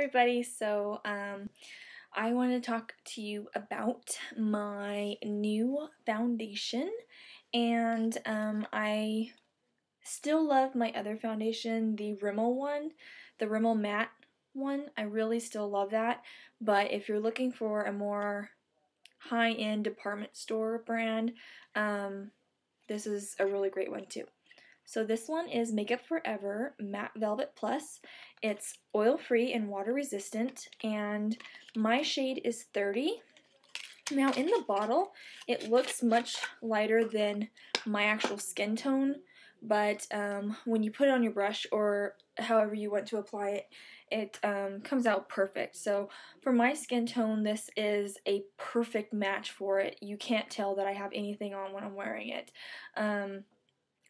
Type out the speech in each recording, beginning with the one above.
everybody. I want to talk to you about my new foundation, and I still love my other foundation, the Rimmel one, the Rimmel Matte one. I really still love that, but if you're looking for a more high-end department store brand, this is a really great one too. So this one is Makeup Forever Matte Velvet Plus. It's oil-free and water-resistant, and my shade is 30. Now in the bottle, it looks much lighter than my actual skin tone, but when you put it on your brush or however you want to apply it, it comes out perfect. So for my skin tone, this is a perfect match for it. You can't tell that I have anything on when I'm wearing it.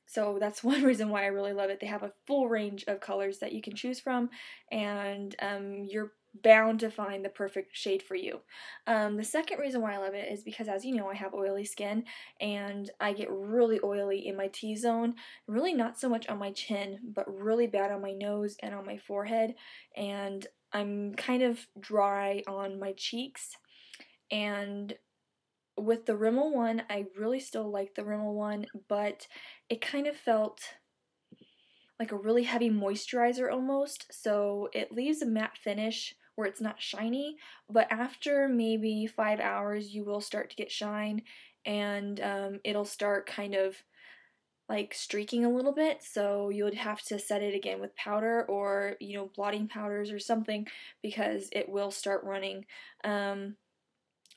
So that's one reason why I really love it. They have a full range of colors that you can choose from, and you're bound to find the perfect shade for you. The second reason why I love it is because, as you know, I have oily skin, and I get really oily in my T-zone, really not so much on my chin, but really bad on my nose and on my forehead, and I'm kind of dry on my cheeks. And with the Rimmel one, I really still like the Rimmel one, but it kind of felt like a really heavy moisturizer almost, so it leaves a matte finish where it's not shiny, but after maybe 5 hours you will start to get shine, and it'll start kind of like streaking a little bit, so you would have to set it again with powder or, you know, blotting powders or something, because it will start running.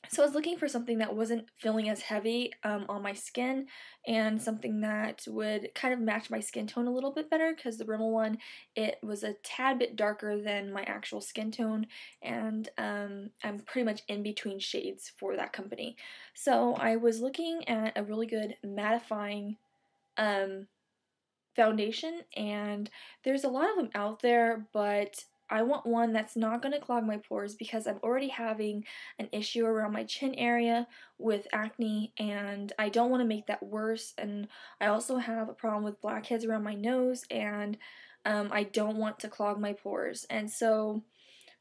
So I was looking for something that wasn't feeling as heavy on my skin, and something that would kind of match my skin tone a little bit better, because the Rimmel one, it was a tad bit darker than my actual skin tone, and I'm pretty much in between shades for that company. So I was looking at a really good mattifying foundation, and there's a lot of them out there, but I want one that's not going to clog my pores, because I'm already having an issue around my chin area with acne, and I don't want to make that worse. And I also have a problem with blackheads around my nose, and I don't want to clog my pores. And so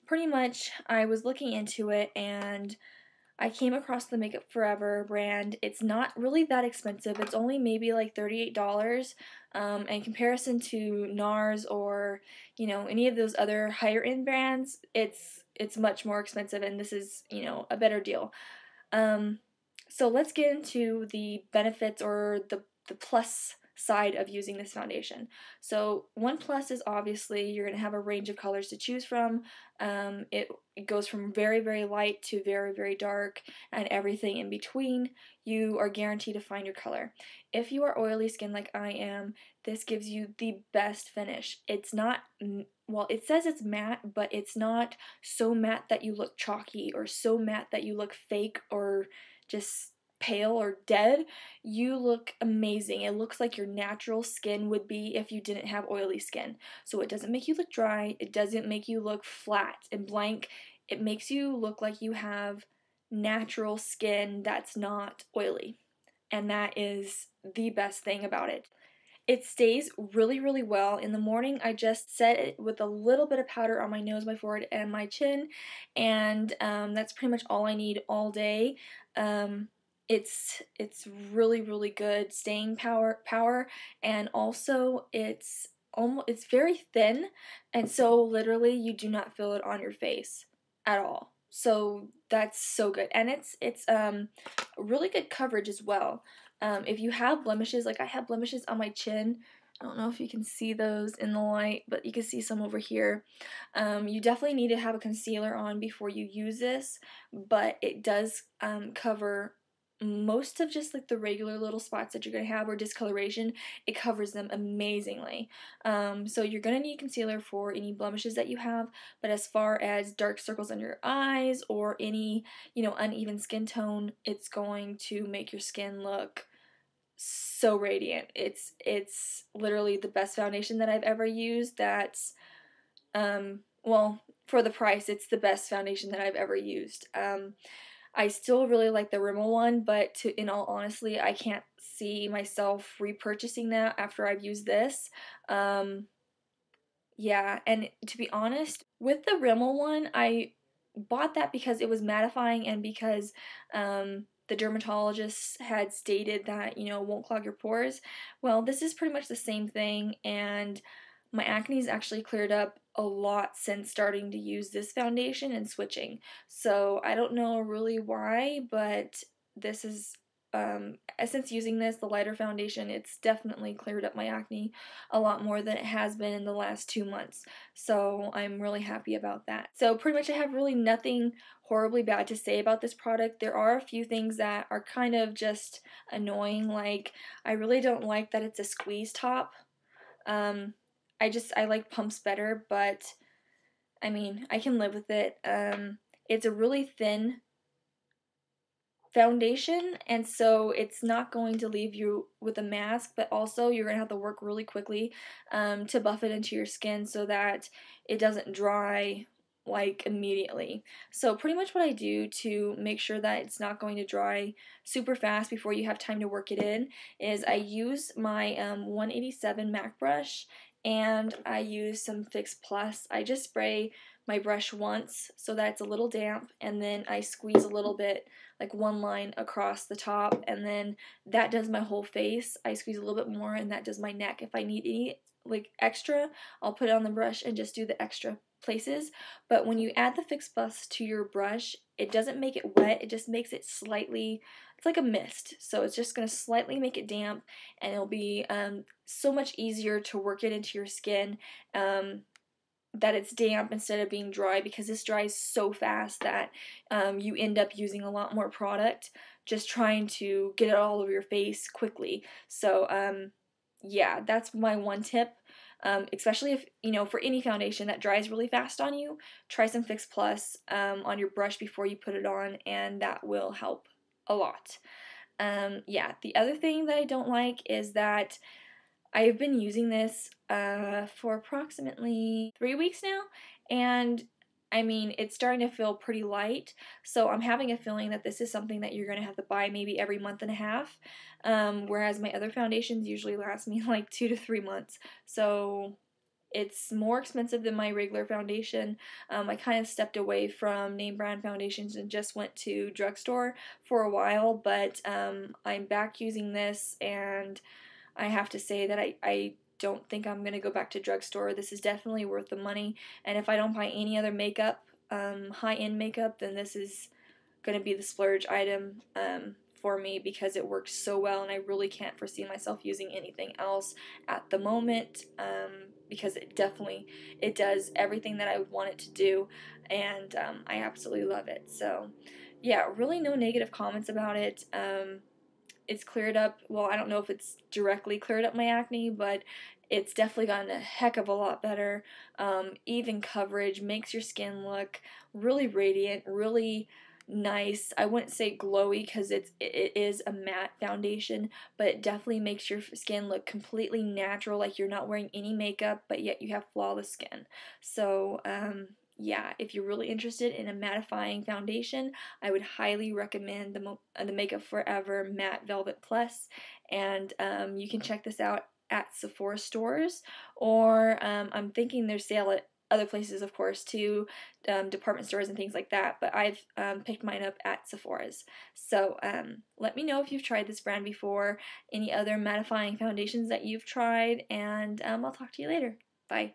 pretty much I was looking into it, and I came across the Makeup Forever brand. It's not really that expensive. It's only maybe like $38. In comparison to NARS or, you know, any of those other higher end brands, it's much more expensive, and this is, you know, a better deal. So let's get into the benefits, or the plus side of using this foundation. So one plus is obviously you're going to have a range of colors to choose from. It goes from very, very light to very, very dark, and everything in between. You are guaranteed to find your color. If you are oily skin like I am, this gives you the best finish. It's not, well, it says it's matte, but it's not so matte that you look chalky, or so matte that you look fake or just pale or dead. You look amazing. It looks like your natural skin would be if you didn't have oily skin. So it doesn't make you look dry. It doesn't make you look flat and blank. It makes you look like you have natural skin that's not oily. And that is the best thing about it. It stays really, really well. In the morning, I just set it with a little bit of powder on my nose, my forehead, and my chin, and that's pretty much all I need all day. It's really, really good staying power, and also it's very thin, and so literally you do not feel it on your face at all. So that's so good, and it's really good coverage as well. If you have blemishes, like I have blemishes on my chin, I don't know if you can see those in the light, but you can see some over here. You definitely need to have a concealer on before you use this, but it does cover most of just like the regular little spots that you're going to have, or discoloration. It covers them amazingly. So you're going to need concealer for any blemishes that you have, but as far as dark circles under your eyes or any, you know, uneven skin tone, it's going to make your skin look so radiant. It's literally the best foundation that I've ever used. That's well, for the price, it's the best foundation that I've ever used. I still really like the Rimmel one, but in all honesty, I can't see myself repurchasing that after I've used this. Yeah, and to be honest, with the Rimmel one, I bought that because it was mattifying and because the dermatologist had stated that, it won't clog your pores. Well, this is pretty much the same thing, and my acne's actually cleared up a lot since starting to use this foundation and switching. So I don't know really why, but this is since using this, the lighter foundation, it's definitely cleared up my acne a lot more than it has been in the last 2 months. So I'm really happy about that. So pretty much I have really nothing horribly bad to say about this product. There are a few things that are kind of just annoying, like I really don't like that it's a squeeze top. Um, I like pumps better, but I mean, I can live with it. It's a really thin foundation, and so it's not going to leave you with a mask, but also you're going to have to work really quickly to buff it into your skin so that it doesn't dry like immediately. So pretty much what I do to make sure that it's not going to dry super fast before you have time to work it in is I use my 187 MAC brush, and I use some Fix Plus. I just spray my brush once so that it's a little damp, and then I squeeze a little bit, like one line across the top, and then that does my whole face. I squeeze a little bit more, and that does my neck. If I need any like extra, I'll put it on the brush and just do the extra places. But when you add the Fix Plus to your brush, it doesn't make it wet, it just makes it slightly, it's like a mist. So it's just going to slightly make it damp, and it'll be so much easier to work it into your skin. That it's damp instead of being dry, because this dries so fast that you end up using a lot more product just trying to get it all over your face quickly. So yeah, that's my one tip. Especially if, for any foundation that dries really fast on you, try some Fix Plus on your brush before you put it on, and that will help a lot. Yeah, the other thing that I don't like is that I've been using this for approximately 3 weeks now, and I mean, it's starting to feel pretty light, so I'm having a feeling that this is something that you're going to have to buy maybe every month and a half, whereas my other foundations usually last me like 2 to 3 months, so it's more expensive than my regular foundation. I kind of stepped away from name brand foundations and just went to drugstore for a while, but I'm back using this, and I have to say that I don't think I'm going to go back to drugstore. This is definitely worth the money, and if I don't buy any other makeup, high-end makeup, then this is going to be the splurge item for me, because it works so well, and I really can't foresee myself using anything else at the moment, because it does everything that I would want it to do, and I absolutely love it. So yeah, really no negative comments about it. It's cleared up, well, I don't know if it's directly cleared up my acne, but it's definitely gotten a heck of a lot better. Even coverage, makes your skin look really radiant, really nice. I wouldn't say glowy, because it is a matte foundation, but it definitely makes your skin look completely natural, like you're not wearing any makeup, but yet you have flawless skin. So yeah, if you're really interested in a mattifying foundation, I would highly recommend the Makeup Forever Matte Velvet Plus, and you can check this out at Sephora stores, or I'm thinking there's sale at other places, of course, too, department stores and things like that, but I've picked mine up at Sephora's. So let me know if you've tried this brand before, any other mattifying foundations that you've tried, and I'll talk to you later. Bye.